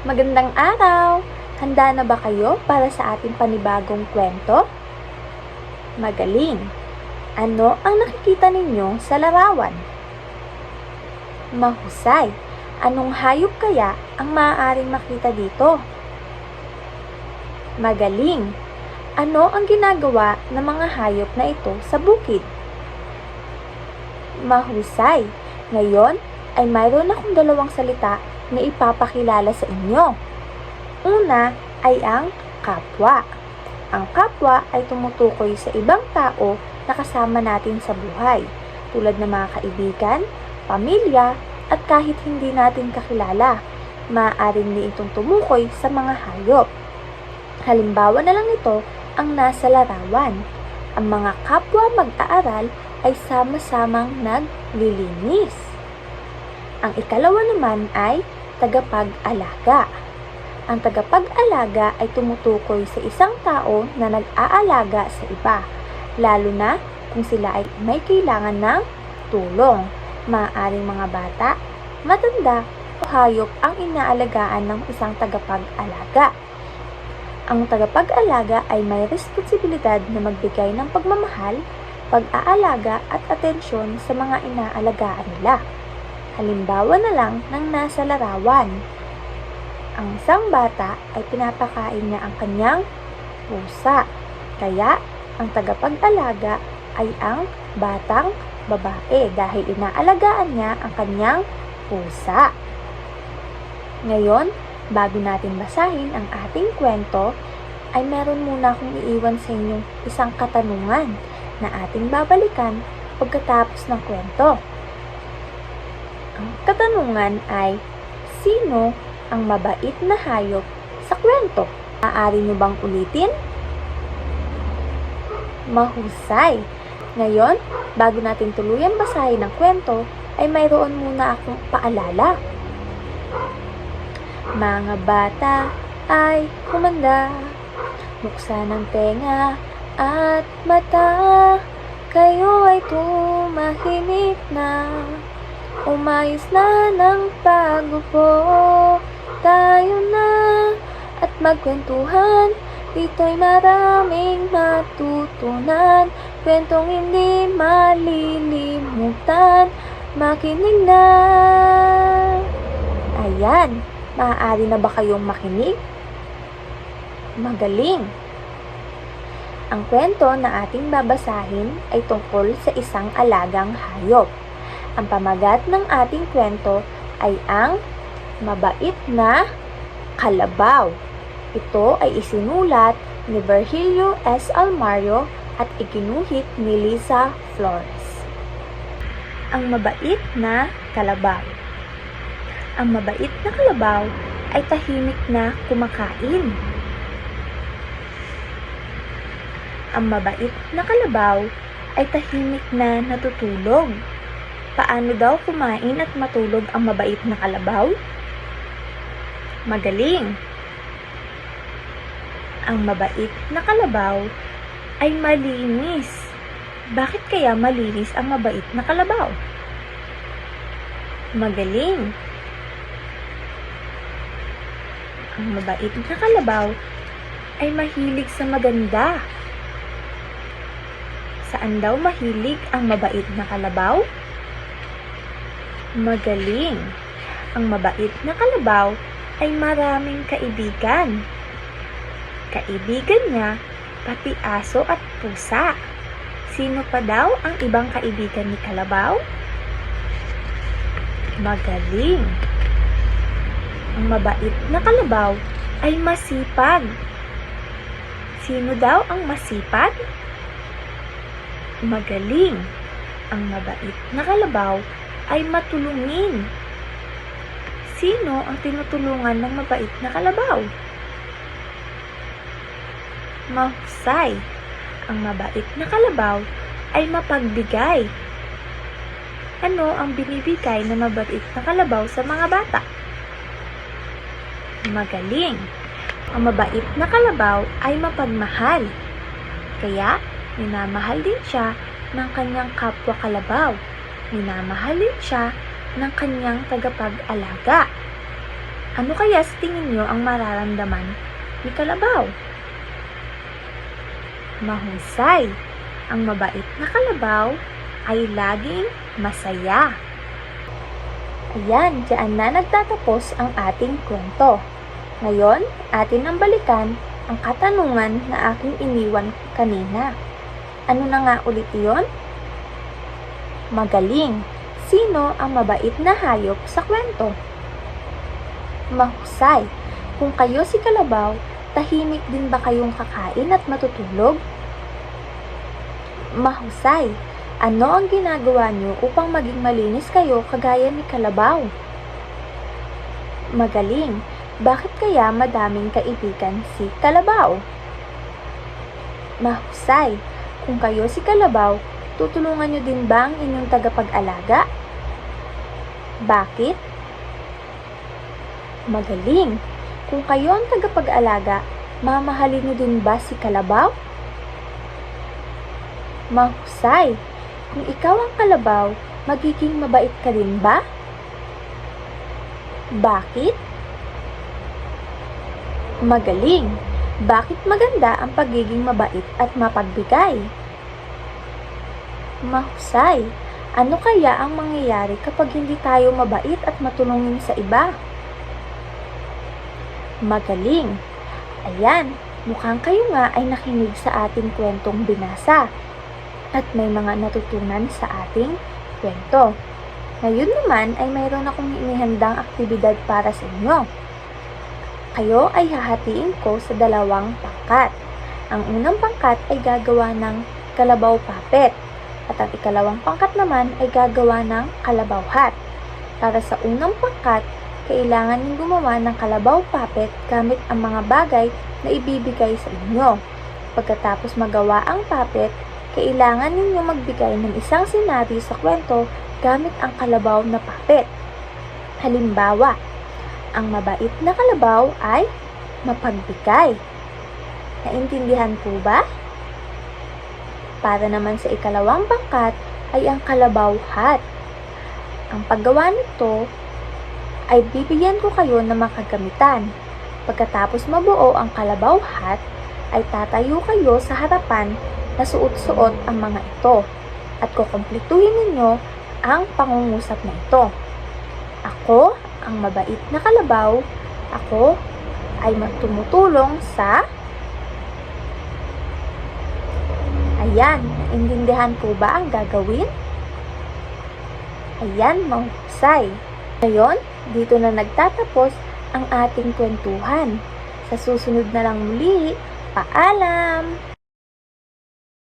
Magandang araw! Handa na ba kayo para sa ating panibagong kwento? Magaling! Ano ang nakikita ninyo sa larawan? Mahusay! Anong hayop kaya ang maaaring makita dito? Magaling! Ano ang ginagawa ng mga hayop na ito sa bukid? Mahusay! Ngayon ay mayroon akong dalawang salita na ipapakilala sa inyo. Una ay ang kapwa. Ang kapwa ay tumutukoy sa ibang tao na kasama natin sa buhay, tulad ng mga kaibigan, pamilya, at kahit hindi natin kakilala. Maaaring din itong tumukoy sa mga hayop. Halimbawa na lang ito ang nasa larawan. Ang mga kapwa mag-aaral ay sama-samang naglilinis. Ang ikalawa naman ay tagapag-alaga. Ang tagapag-alaga ay tumutukoy sa isang tao na nag-aalaga sa iba, lalo na kung sila ay may kailangan ng tulong. Maaaring mga bata, matanda, o hayop ang inaalagaan ng isang tagapag-alaga. Ang tagapag-alaga ay may responsibilidad na magbigay ng pagmamahal, pag-aalaga at atensyon sa mga inaalagaan nila. Halimbawa na lang ng nasa larawan. Ang isang bata ay pinapakain niya ang kanyang pusa. Kaya, ang tagapag-alaga ay ang batang babae dahil inaalagaan niya ang kanyang pusa. Ngayon, bago natin basahin ang ating kwento, ay meron muna akong iiwan sa inyong isang katanungan na ating babalikan pagkatapos ng kwento. Ang katanungan ay, sino ang mabait na hayop sa kwento? Maaari nyo bang ulitin? Mahusay! Ngayon, bago natin tuluyang basahin ang kwento, ay mayroon muna akong paalala. Mga bata ay humanda, buksan ang tenga at mata, kayo ay tumahimik na. Umayos na ng pagupo, tayo na at magkwentuhan. Dito'y maraming matutunan, kwentong hindi malilimutan. Makinig na! Ayan, maaari na ba kayong makinig? Magaling! Ang kwento na ating babasahin ay tungkol sa isang alagang hayop. Ang pamagat ng ating kwento ay ang mabait na kalabaw. Ito ay isinulat ni Virgilio S. Almario at iginuhit ni Liza Flores. Ang mabait na kalabaw. Ang mabait na kalabaw ay tahimik na kumakain. Ang mabait na kalabaw ay tahimik na natutulog. Paano daw kumain at matulog ang mabait na kalabaw? Magaling! Ang mabait na kalabaw ay malinis. Bakit kaya malinis ang mabait na kalabaw? Magaling! Ang mabait na kalabaw ay mahilig sa maganda. Saan daw mahilig ang mabait na kalabaw? Magaling! Ang mabait na kalabaw ay maraming kaibigan. Kaibigan niya, pati aso at pusa. Sino pa daw ang ibang kaibigan ni kalabaw? Magaling! Ang mabait na kalabaw ay masipag. Sino daw ang masipag? Magaling! Ang mabait na kalabaw ay matulungin. Sino ang tinutulungan ng mabait na kalabaw? Mahusay! Ang mabait na kalabaw ay mapagbigay. Ano ang binibigay ng mabait na kalabaw sa mga bata? Magaling! Ang mabait na kalabaw ay mapagmahal. Kaya, minamahal din siya ng kanyang kapwa kalabaw. Minamahal din siya ng kanyang tagapag-alaga. Ano kaya sa tingin niyo ang mararamdaman ni kalabaw? Mahusay! Ang mabait na kalabaw ay laging masaya. Ayan, diyan na nagtatapos ang ating kwento. Ngayon, atin ang balikan ang katanungan na aking iniwan kanina. Ano na nga ulit iyon? Magaling! Sino ang mabait na hayop sa kwento? Mahusay! Kung kayo si kalabaw, tahimik din ba kayong kakain at matutulog? Mahusay! Ano ang ginagawa niyo upang maging malinis kayo kagaya ni kalabaw? Magaling! Bakit kaya madaming kaibigan si kalabaw? Mahusay! Kung kayo si kalabaw, tutulungan niyo din ba ang inyong tagapag-alaga? Bakit? Magaling! Kung kayo ang tagapag-alaga, mamahalin niyo din ba si kalabaw? Mahusay! Kung ikaw ang kalabaw, magiging mabait ka din ba? Bakit? Magaling! Bakit maganda ang pagiging mabait at mapagbigay? Mahusay! Ano kaya ang mangyayari kapag hindi tayo mabait at matulungin sa iba? Magaling! Ayan, mukhang kayo nga ay nakinig sa ating kwentong binasa at may mga natutunan sa ating kwento. Ngayon naman ay mayroon akong inihandang aktibidad para sa inyo. Kayo ay hahatiin ko sa 2 pangkat. Ang unang pangkat ay gagawa ng kalabaw puppet at ang ikalawang pangkat naman ay gagawa ng kalabaw hat. Para sa unang pangkat, kailangan niyong gumawa ng kalabaw puppet gamit ang mga bagay na ibibigay sa inyo. Pagkatapos magawa ang puppet, kailangan ninyo magbigay ng isang senaryo sa kwento gamit ang kalabaw na puppet. Halimbawa, ang mabait na kalabaw ay mapagbigay. Naintindihan po ba? Para naman sa ikalawang pangkat ay ang kalabaw hat. Ang paggawa nito ay bibigyan ko kayo ng mga kagamitan. Pagkatapos mabuo ang kalabaw hat, ay tatayo kayo sa harapan na suot-suot ang mga ito at kukumpletuhin ninyo ang pangungusap na ito. Ako, ang mabait na kalabaw, ako ay tumutulong sa... Ayan, naintindihan po ba ang gagawin? Ayan, mahusay. Ngayon, dito na nagtatapos ang ating kwentuhan. Sa susunod na lang muli, paalam!